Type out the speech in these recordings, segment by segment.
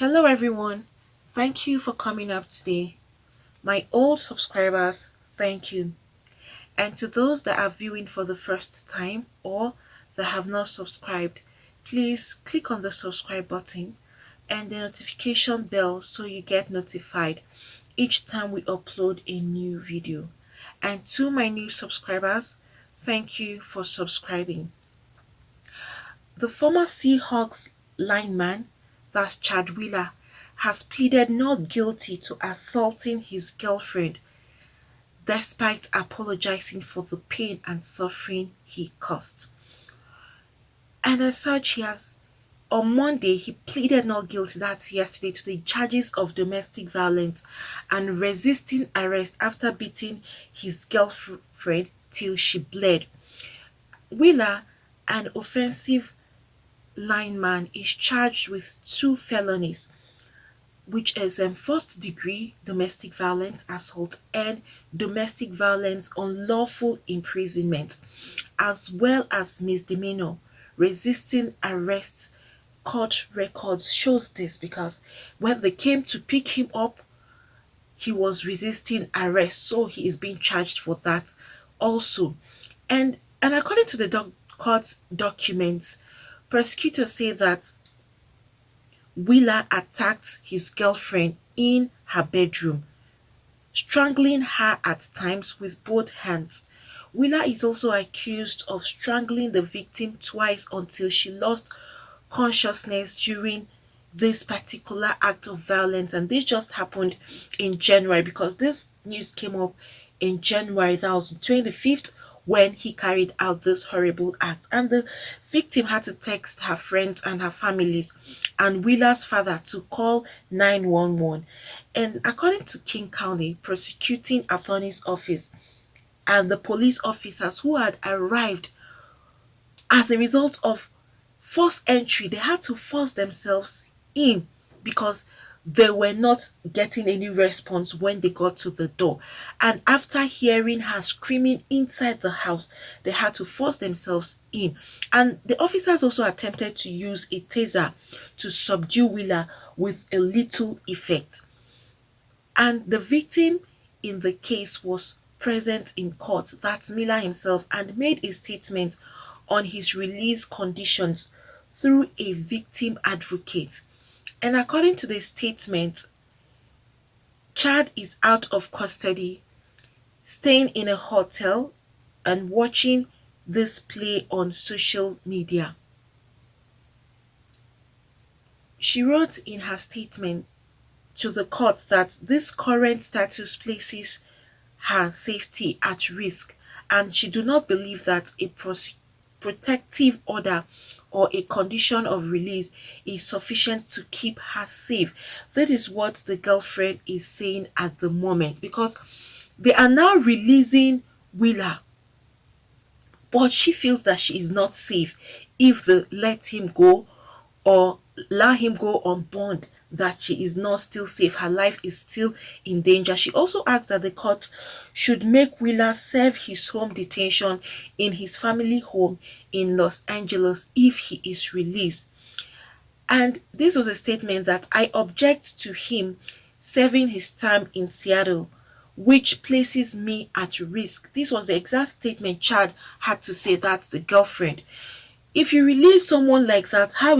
Hello everyone. Thank you for coming up today. My old subscribers, thank you. And to those that are viewing for the first time or that have not subscribed, please click on the subscribe button and the notification bell so you get notified each time we upload a new video. And to my new subscribers, thank you for subscribing. The former Seahawks lineman, that's Chad Wheeler, has pleaded not guilty to assaulting his girlfriend despite apologizing for the pain and suffering he caused. And as such, on Monday he pleaded not guilty, that's yesterday, to the charges of domestic violence and resisting arrest after beating his girlfriend till she bled. Wheeler, an offensive lineman, is charged with two felonies, which is first degree domestic violence assault and domestic violence unlawful imprisonment, as well as misdemeanor resisting arrest. Court records shows this because when they came to pick him up, he was resisting arrest, so he is being charged for that also. And according to the court documents, prosecutors say that Wheeler attacked his girlfriend in her bedroom, strangling her at times with both hands. Wheeler is also accused of strangling the victim twice until she lost consciousness during this particular act of violence. And this just happened in January, because this news came up in January, that was 25th, when he carried out this horrible act. And the victim had to text her friends and her families and Wheeler's father to call 911. And according to King County Prosecuting Attorney's Office and the police officers who had arrived as a result of forced entry, they had to force themselves in because they were not getting any response when they got to the door. And after hearing her screaming inside the house, they had to force themselves in. And the officers also attempted to use a taser to subdue Wheeler with a little effect. And the victim in the case was present in court, that's Miller himself, and made a statement on his release conditions through a victim advocate. And according to the statement, Chad is out of custody, staying in a hotel and watching this play on social media. She wrote in her statement to the court that this current status places her safety at risk, and she do not believe that a protective order or a condition of release is sufficient to keep her safe. That is what the girlfriend is saying at the moment, because they are now releasing Wheeler, but she feels that she is not safe if they let him go or allow him go on bond, that she is not still safe. Her life is still in danger. She also asks that the court should make Wheeler serve his home detention in his family home in Los Angeles if he is released. And this was a statement that I object to him serving his term in Seattle, which places me at risk. This was the exact statement Chad had to say. That's the girlfriend. If you release someone like that, how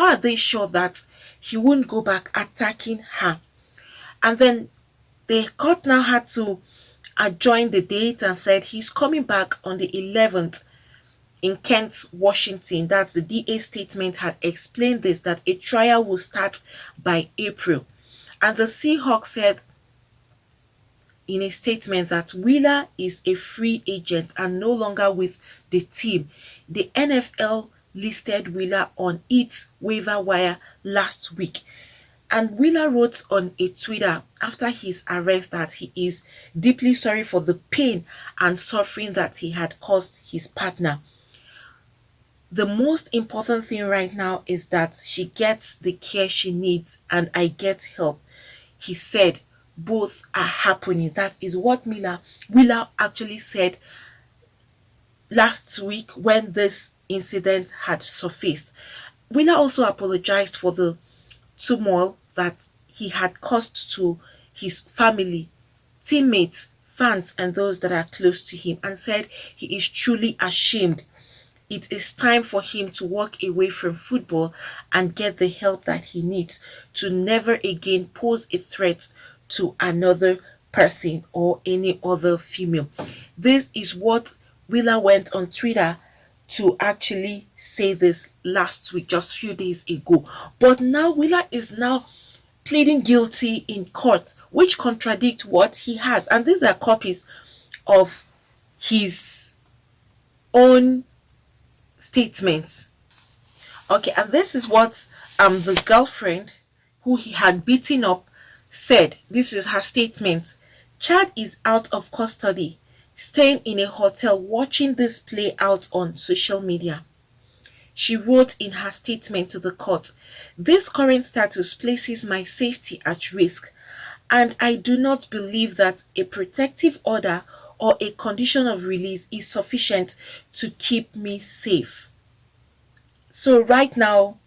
are they sure that he won't go back attacking her? And then the court now had to adjourn the date and said he's coming back on the 11th in Kent, Washington. That's the DA statement had explained this, that a trial will start by April. And the Seahawks said in a statement that Wheeler is a free agent and no longer with the team. The NFL listed Wheeler on its waiver wire last week. And Wheeler wrote on a Twitter after his arrest that he is deeply sorry for the pain and suffering that he had caused his partner. The most important thing right now is that she gets the care she needs and I get help. He said both are happening. That is what Wheeler actually said last week when this incident had surfaced. Wheeler also apologized for the turmoil that he had caused to his family, teammates, fans, and those that are close to him, and said he is truly ashamed. It is time for him to walk away from football and get the help that he needs to never again pose a threat to another person or any other female. This is what Willa went on Twitter to actually say this last week, just a few days ago. But now Willa is now pleading guilty in court, which contradict what he has. And these are copies of his own statements. Okay, and this is what the girlfriend who he had beaten up said. This is her statement. Chad is out of custody, staying in a hotel watching this play out on social media. She wrote in her statement to the court, "This current status places my safety at risk, and I do not believe that a protective order or a condition of release is sufficient to keep me safe." So right now,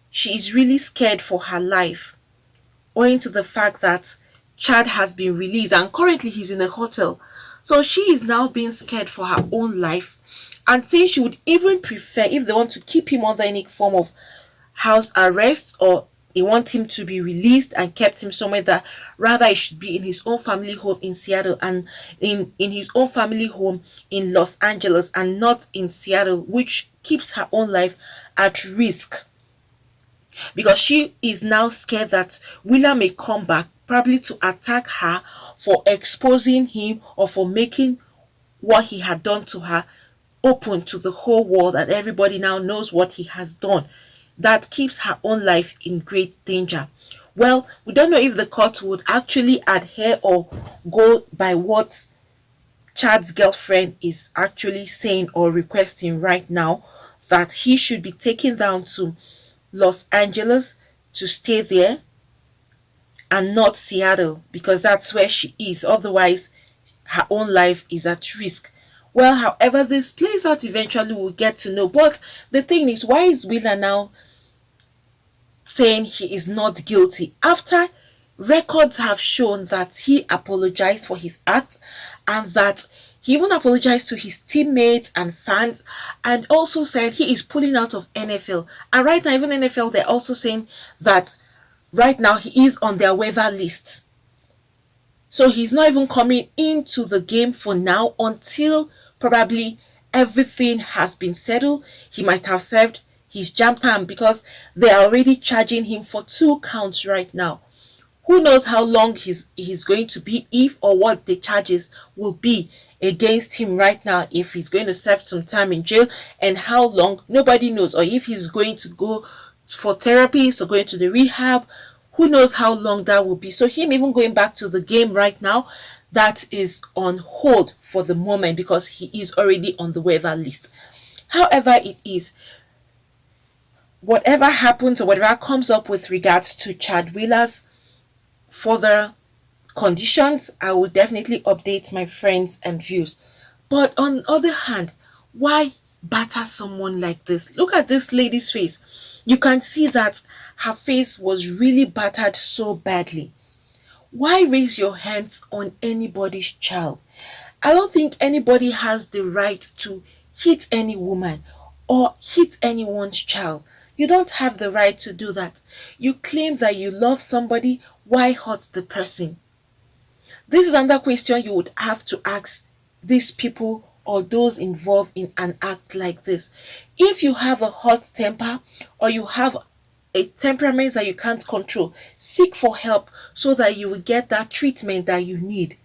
she is really scared for her life, owing to the fact that Chad has been released and currently he's in a hotel. So she is now being scared for her own life, and saying she would even prefer, if they want to keep him under any form of house arrest, or they want him to be released and kept him somewhere, that rather it should be in his own family home in Seattle, and in his own family home in Los Angeles, and not in Seattle, which keeps her own life at risk, because she is now scared that Willa may come back, probably to attack her for exposing him or for making what he had done to her open to the whole world, and everybody now knows what he has done. That keeps her own life in great danger. Well, we don't know if the court would actually adhere or go by what Chad's girlfriend is actually saying or requesting right now, that he should be taken down to Los Angeles to stay there and not Seattle, because that's where she is. Otherwise, her own life is at risk. Well, however this plays out, eventually we'll get to know. But the thing is, why is Willa now saying he is not guilty after records have shown that he apologized for his act, and that he even apologized to his teammates and fans, and also said he is pulling out of NFL. And right now, even NFL, they're also saying that right now he is on their waiver list. So he's not even coming into the game for now until probably everything has been settled. He might have served his jam time, because they are already charging him for 2 counts right now. Who knows how long he's going to be, if or what the charges will be against him right now, if he's going to serve some time in jail, and how long, nobody knows. Or if he's going to go for therapy, so going to the rehab, who knows how long that will be. So him even going back to the game right now, that is on hold for the moment, because he is already on the waiver list. However it is, whatever happens or whatever comes up with regards to Chad Willa's further conditions, I will definitely update my friends and views. But on the other hand, why batter someone like this? Look at this lady's face. You can see that her face was really battered so badly. Why raise your hands on anybody's child? I don't think anybody has the right to hit any woman or hit anyone's child. You don't have the right to do that. You claim that you love somebody. Why hurt the person? This is another question you would have to ask these people or those involved in an act like this. If you have a hot temper, or you have a temperament that you can't control, seek for help so that you will get that treatment that you need.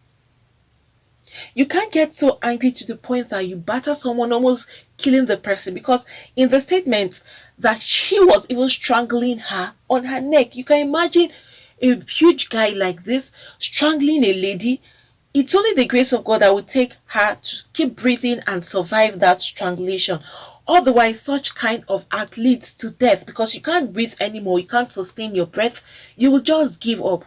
You can't get so angry to the point that you batter someone, almost killing the person, because in the statement that she was even strangling her on her neck. You can imagine a huge guy like this strangling a lady. It's only the grace of God that would take her to keep breathing and survive that strangulation. Otherwise, such kind of act leads to death, because you can't breathe anymore, you can't sustain your breath, you will just give up.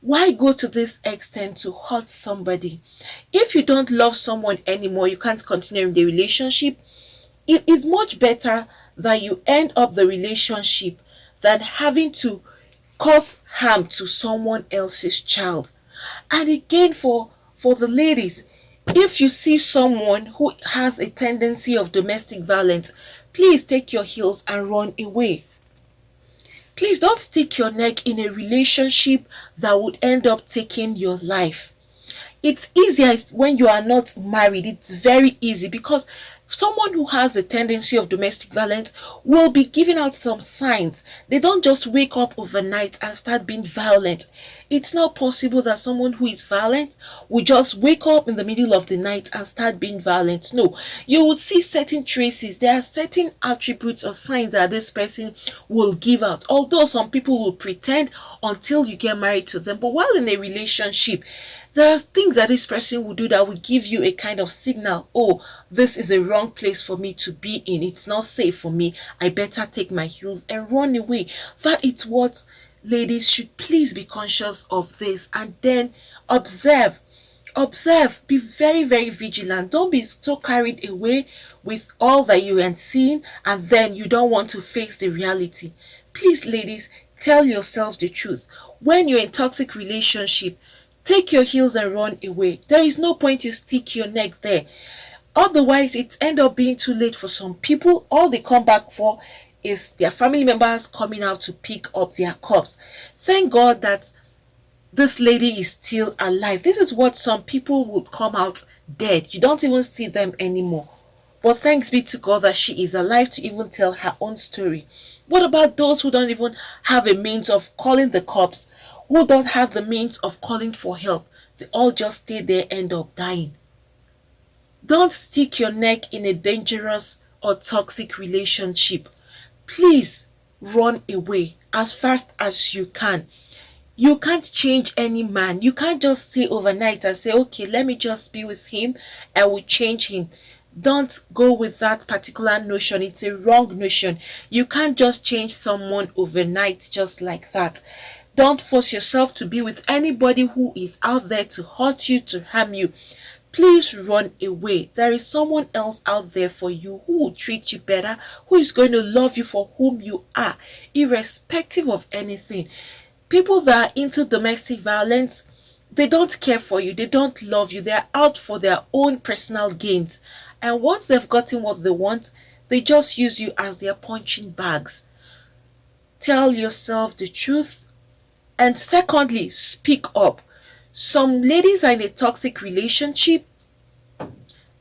Why go to this extent to hurt somebody? If you don't love someone anymore, you can't continue in the relationship, it is much better that you end up the relationship than having to cause harm to someone else's child. And again, for the ladies, if you see someone who has a tendency of domestic violence, please take your heels and run away. Please don't stick your neck in a relationship that would end up taking your life. It's easier when you are not married. It's very easy, because someone who has a tendency of domestic violence will be giving out some signs. They don't just wake up overnight and start being violent. It's not possible that someone who is violent will just wake up in the middle of the night and start being violent. No, you will see certain traces. There are certain attributes or signs that this person will give out. Although some people will pretend until you get married to them, but while in a relationship, there are things that this person will do that will give you a kind of signal. Oh, this is a wrong place for me to be in. It's not safe for me. I better take my heels and run away. That is what ladies should please be conscious of this, and then observe. Observe. Be very, very vigilant. Don't be so carried away with all that you are seeing and then you don't want to face the reality. Please, ladies, tell yourselves the truth. When you're in toxic relationship, take your heels and run away. There is no point you stick your neck there. Otherwise, it ends up being too late for some people. All they come back for is their family members coming out to pick up their corpse. Thank God that this lady is still alive. This is what some people would come out dead. You don't even see them anymore. But thanks be to God that she is alive to even tell her own story. What about those who don't even have a means of calling the cops? Who don't have the means of calling for help? They all just stay there, end up dying. Don't stick your neck in a dangerous or toxic relationship. Please run away as fast as you can. You can't change any man. You can't just stay overnight and say, okay, let me just be with him and we'll change him. Don't go with that particular notion. It's a wrong notion. You can't just change someone overnight just like that. Don't force yourself to be with anybody who is out there to hurt you, to harm you. Please run away. There is someone else out there for you who will treat you better, who is going to love you for whom you are, irrespective of anything. People that are into domestic violence, they don't care for you. They don't love you. They are out for their own personal gains. And once they've gotten what they want, they just use you as their punching bags. Tell yourself the truth. And secondly, speak up. Some ladies are in a toxic relationship.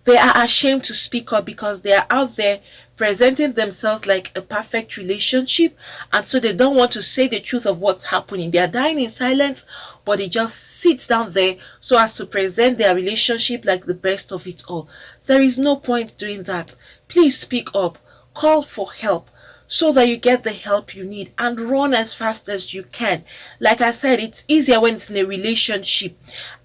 They are ashamed to speak up because they are out there presenting themselves like a perfect relationship, and so they don't want to say the truth of what's happening. They are dying in silence, but they just sit down there so as to present their relationship like the best of it all. There is no point doing that. Please speak up. Call for help, so that you get the help you need, and run as fast as you can. Like I said, it's easier when it's in a relationship.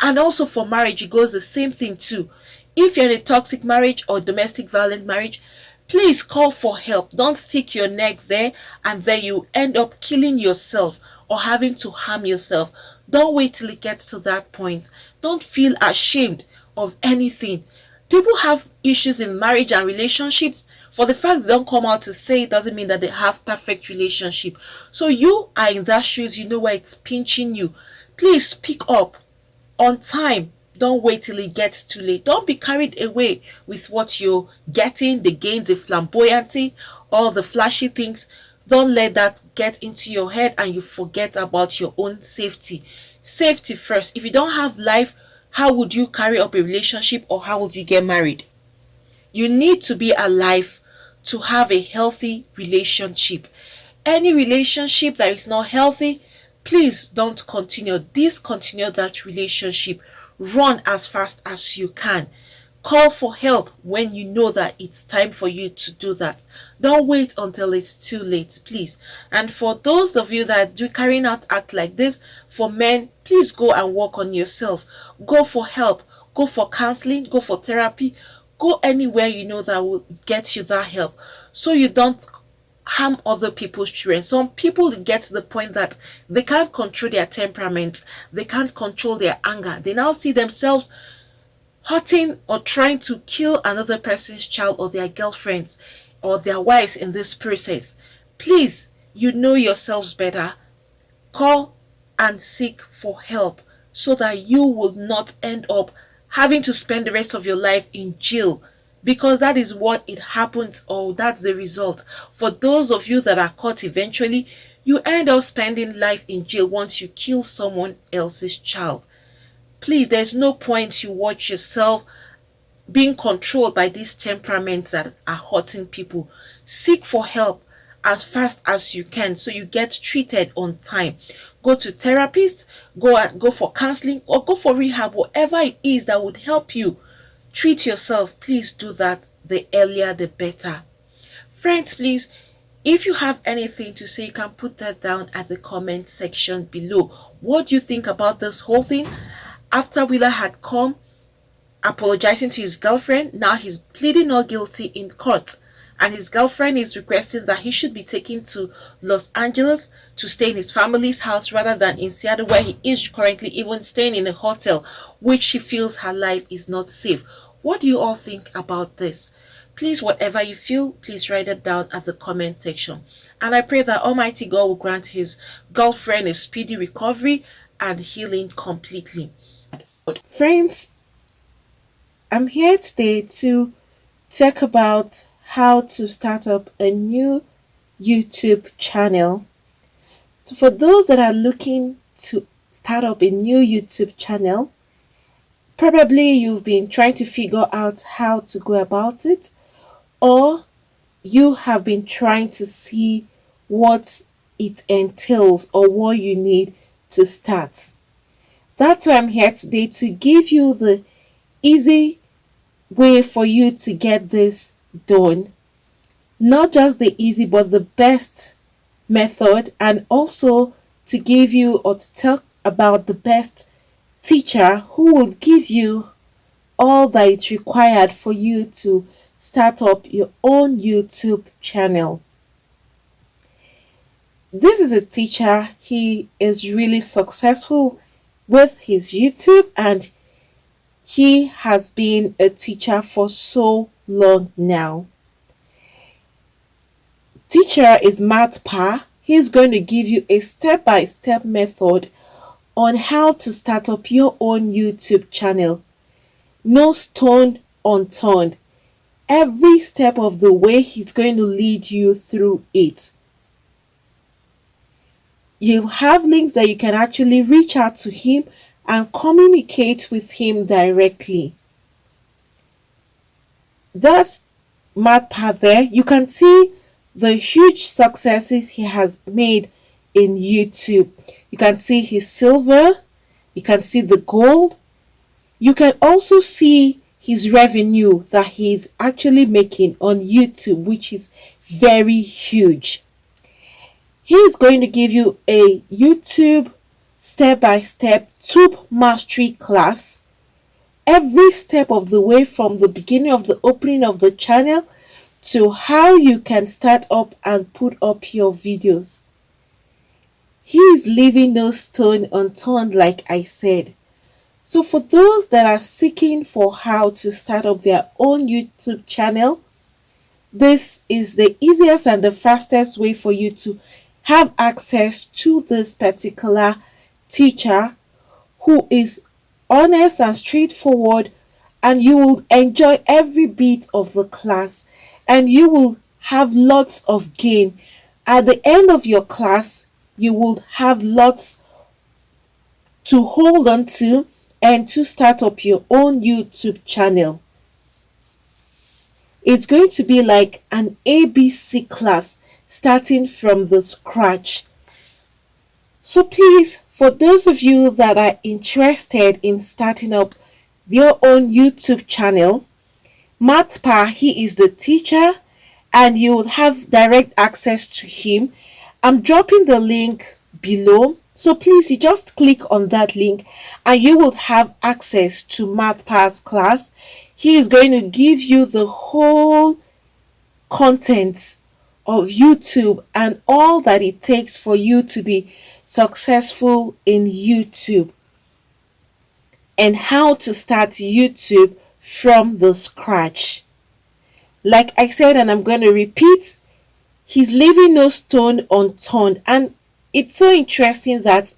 And also for marriage, it goes the same thing too. If you're in a toxic marriage or domestic violent marriage, please call for help. Don't stick your neck there and then you end up killing yourself or having to harm yourself. Don't wait till it gets to that point. Don't feel ashamed of anything. People have issues in marriage and relationships. For the fact they don't come out to say it doesn't mean that they have perfect relationship. So you are in that shoes, you know where it's pinching you. Please speak up on time. Don't wait till it gets too late. Don't be carried away with what you're getting, the gains, the flamboyancy, all the flashy things. Don't let that get into your head and you forget about your own safety. Safety first. If you don't have life, how would you carry up a relationship, or how would you get married? You need to be alive to have a healthy relationship. Any relationship that is not healthy, please don't continue. Discontinue that relationship. Run as fast as you can. Call for help when you know that it's time for you to do that. Don't wait until it's too late, please. And for those of you that do carrying out act like this, for men, please go and work on yourself. Go for help. Go for counseling. Go for therapy. Go anywhere you know that will get you that help, so you don't harm other people's children. Some people get to the point that they can't control their temperament. They can't control their anger. They now see themselves hurting or trying to kill another person's child or their girlfriends or their wives in this process. Please, you know yourselves better, call and seek for help so that you will not end up having to spend the rest of your life in jail, because that is what it happens, or that's the result. For those of you that are caught eventually, you end up spending life in jail once you kill someone else's child. Please, there's no point you watch yourself being controlled by these temperaments that are hurting people. Seek for help as fast as you can so you get treated on time. Go to therapists, go for counseling, or go for rehab, whatever it is that would help you treat yourself. Please do that. The earlier the better. Friends, please, if you have anything to say, you can put that down at the comment section below. What do you think about this whole thing? After Wheeler had come apologizing to his girlfriend, now he's pleading not guilty in court, and his girlfriend is requesting that he should be taken to Los Angeles to stay in his family's house rather than in Seattle, where he is currently even staying in a hotel, which she feels her life is not safe. What do you all think about this? Please, whatever you feel, please write it down at the comment section. And I pray that Almighty God will grant his girlfriend a speedy recovery and healing completely. Friends, I'm here today to talk about how to start up a new YouTube channel. So for those that are looking to start up a new YouTube channel, probably you've been trying to figure out how to go about it, or you have been trying to see what it entails or what you need to start. That's why I'm here today, to give you the easy way for you to get this done. Not just the easy, but the best method, and also to give you or to talk about the best teacher who will give you all that is required for you to start up your own YouTube channel. This is a teacher. He is really successful with his YouTube, and he has been a teacher for so long now. Teacher is Matt Pa. He's going to give you a step-by-step method on how to start up your own YouTube channel. No stone unturned. Every step of the way, he's going to lead you through it. You have links that you can actually reach out to him and communicate with him directly. That's Matt Pa there. You can see the huge successes he has made in YouTube. You can see his silver, you can see the gold, you can also see his revenue that he's actually making on YouTube, which is very huge. He is going to give you a YouTube step-by-step tube mastery class, every step of the way, from the beginning of the opening of the channel to how you can start up and put up your videos. He is leaving no stone unturned, like I said. So for those that are seeking for how to start up their own YouTube channel, this is the easiest and the fastest way for you to have access to this particular teacher who is honest and straightforward, and you will enjoy every bit of the class, and you will have lots of gain. At the end of your class, you will have lots to hold on to and to start up your own YouTube channel. It's going to be like an ABC class, starting from the scratch. So please, for those of you that are interested in starting up your own YouTube channel, Matt Pa, he is the teacher, and you will have direct access to him. I'm dropping the link below, so please, you just click on that link and you will have access to Matt Pa's class. He is going to give you the whole content of YouTube and all that it takes for you to be successful in YouTube, and how to start YouTube from the scratch. Like I said, and I'm going to repeat, He's leaving no stone unturned. And it's so interesting that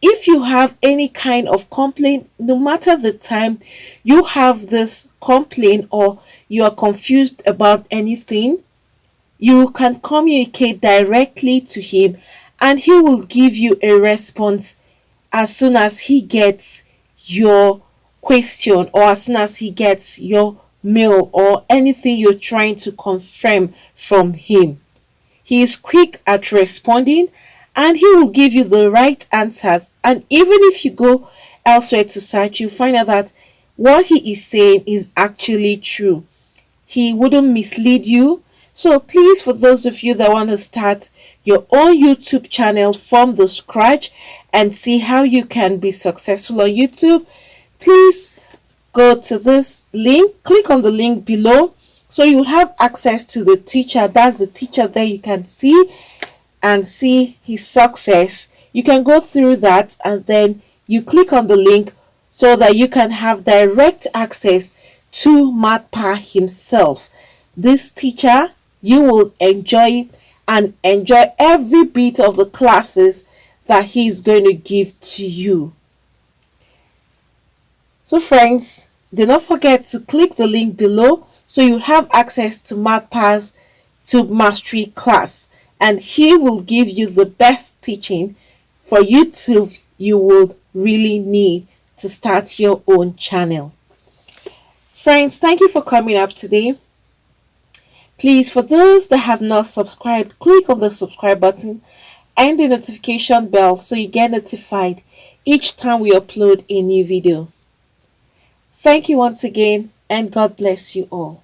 if you have any kind of complaint, no matter the time you have this complaint or you are confused about anything, you can communicate directly to him and he will give you a response as soon as he gets your question or as soon as he gets your mail or anything you're trying to confirm from him. He is quick at responding and he will give you the right answers. And even if you go elsewhere to search, you find out that what he is saying is actually true. He wouldn't mislead you. So please, for those of you that want to start your own YouTube channel from the scratch and see how you can be successful on YouTube, please go to this link, click on the link below, so you'll have access to the teacher. That's the teacher there you can see and see his success. You can go through that and then you click on the link so that you can have direct access to Matpa himself. This teacher, you will enjoy and enjoy every bit of the classes that he's going to give to you. So friends, do not forget to click the link below so you have access to Matpa's to mastery class, and he will give you the best teaching for YouTube you would really need to start your own channel. Friends, thank you for coming up today. Please, for those that have not subscribed, click on the subscribe button and the notification bell so you get notified each time we upload a new video. Thank you once again, and God bless you all.